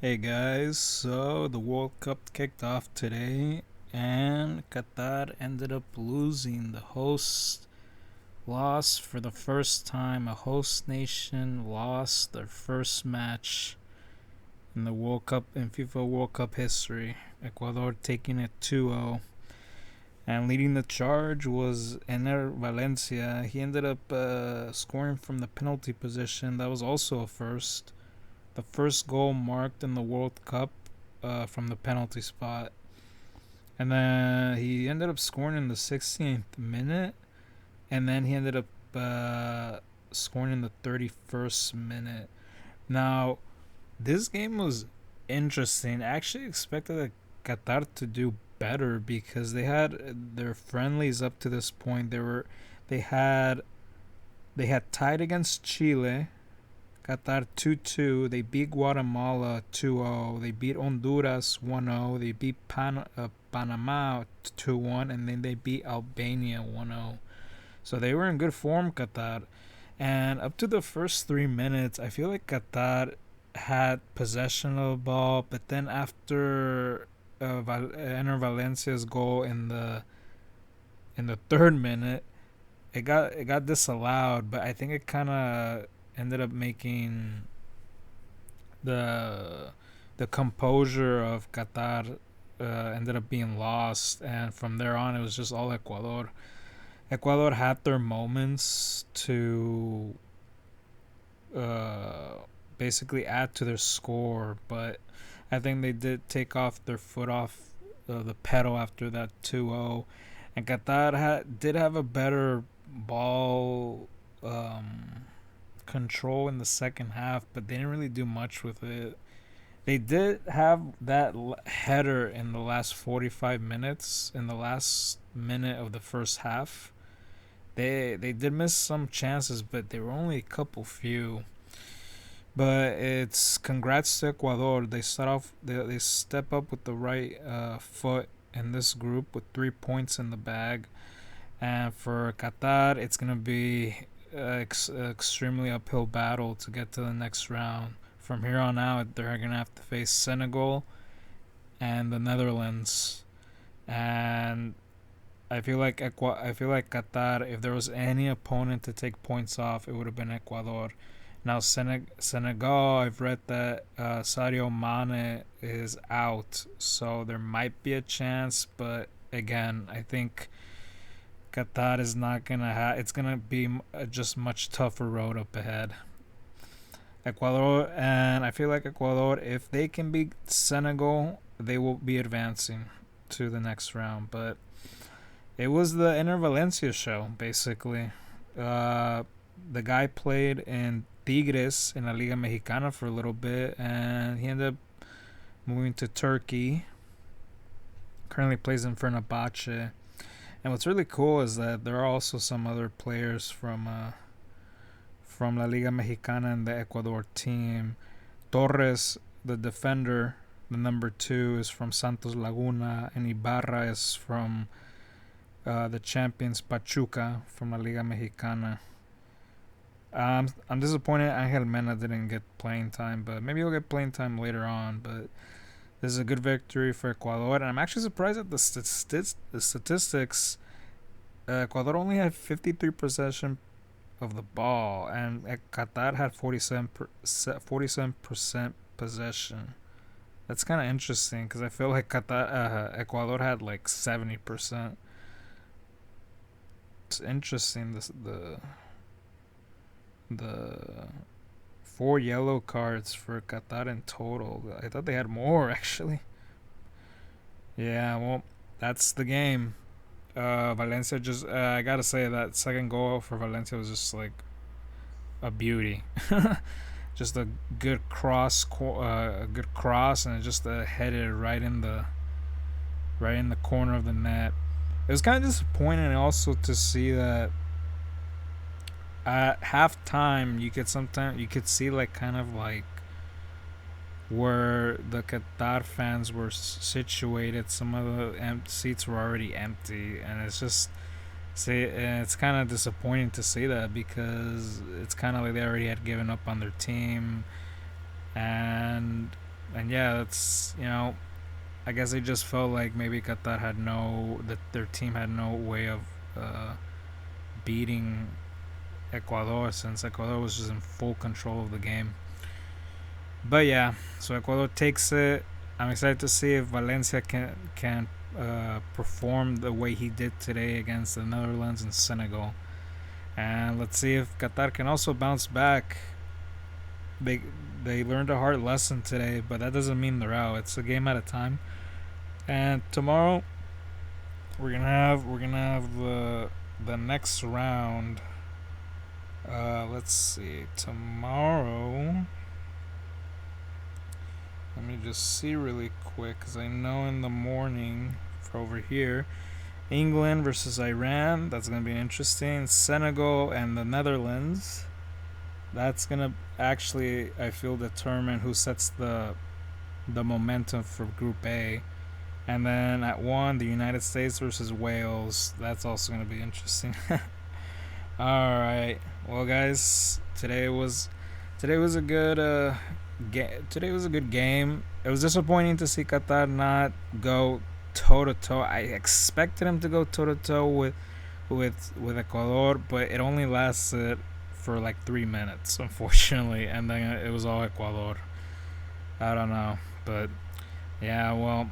Hey guys, so the World Cup kicked off today and Qatar ended up losing. The host lost for the first time. A host nation lost their first match in the World Cup in FIFA World Cup history. Ecuador taking it 2-0. And leading the charge was Ener Valencia. He ended up scoring from the penalty position. That was also a first. The first goal marked in the World Cup from the penalty spot. And then he ended up scoring in the 16th minute. And then he ended up scoring in the 31st minute. Now, this game was interesting. I actually expected Qatar to do better because they had their friendlies up to this point. They had they had tied against Chile, Qatar 2-2. They beat Guatemala 2-0. They beat Honduras 1-0. They beat Panama 2-1, and then they beat Albania 1-0. So they were in good form, Qatar. And up to the first 3 minutes, I feel like Qatar had possession of the ball, but then after Ener Valencia's goal in the third minute, it got disallowed. But I think it kind of ended up making the the composure of Qatar ended up being lost, and from there on, it was just all Ecuador. Ecuador had their moments to uh, basically add to their score, but I think they did take off their foot off the pedal after that 2-0. And Qatar did have a better ball control in the second half, but they didn't really do much with it. They did have that header in the last 45 minutes, in the last minute of the first half. They did miss some chances, but they were only a couple few. But it's congrats to Ecuador. They start off. They step up with the right foot in this group with 3 points in the bag. And for Qatar, it's gonna be extremely uphill battle to get to the next round. From here on out, they're gonna have to face Senegal and the Netherlands. And I feel like Qatar. If there was any opponent to take points off, it would have been Ecuador. Now Senegal, I've read that Sadio Mane is out, so there might be a chance. But again, I think Qatar is not gonna have. It's gonna be just much tougher road up ahead. Ecuador, and I feel like Ecuador, if they can beat Senegal, they will be advancing to the next round. But it was the Inter Valencia show, basically. The guy played in Tigres in La Liga Mexicana for a little bit, and he ended up moving to Turkey. Currently plays in Fenerbahce. And what's really cool is that there are also some other players from La Liga Mexicana and the Ecuador team. Torres, the defender, the number 2, is from Santos Laguna, and Ibarra is from the champions Pachuca from La Liga Mexicana. I'm disappointed Angel Mena didn't get playing time, but maybe he'll get playing time later on. But this is a good victory for Ecuador, and I'm actually surprised at the statistics. Ecuador only had 53 possession of the ball, and Qatar had 47% possession. That's kind of interesting because I feel like Ecuador had like 70%. It's interesting. The 4 yellow cards for Qatar in total. I thought they had more actually. Yeah, well, that's the game. Valencia just I gotta say that second goal for Valencia was just like a beauty. Just a good cross, and it just headed right in the corner of the net. It was kind of disappointing also to see that at halftime you could see like kind of like where the Qatar fans were situated. Some of the seats were already empty, and it's kind of disappointing to see that because it's kind of like they already had given up on their team, and And yeah, that's, I guess they just felt like maybe Qatar had that their team had no way of uh, beating Ecuador, since Ecuador was just in full control of the game. But yeah, so Ecuador takes it. I'm excited to see if Valencia can perform the way he did today against the Netherlands and Senegal, and let's see if Qatar can also bounce back. They they learned a hard lesson today, but that doesn't mean they're out. It's a game at a time. And tomorrow we're gonna have the next round. Let's see. Tomorrow, let me just see really quick, because I know in the morning for over here, England versus Iran. That's gonna be interesting. Senegal and the Netherlands. That's gonna actually, I feel, determine who sets the momentum for Group A. And then at 1, the United States versus Wales. That's also going to be interesting. All right. Well, guys, today was a good today was a good game. It was disappointing to see Qatar not go toe to toe. I expected him to go toe to toe with Ecuador, but it only lasted for like 3 minutes, unfortunately, and then it was all Ecuador. I don't know, but yeah, well,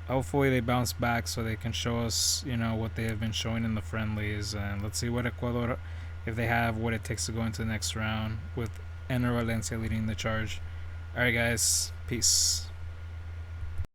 hopefully they bounce back so they can show us, what they have been showing in the friendlies, and let's see what Ecuador, if they have what it takes to go into the next round with Ener Valencia leading the charge. All right, guys, peace.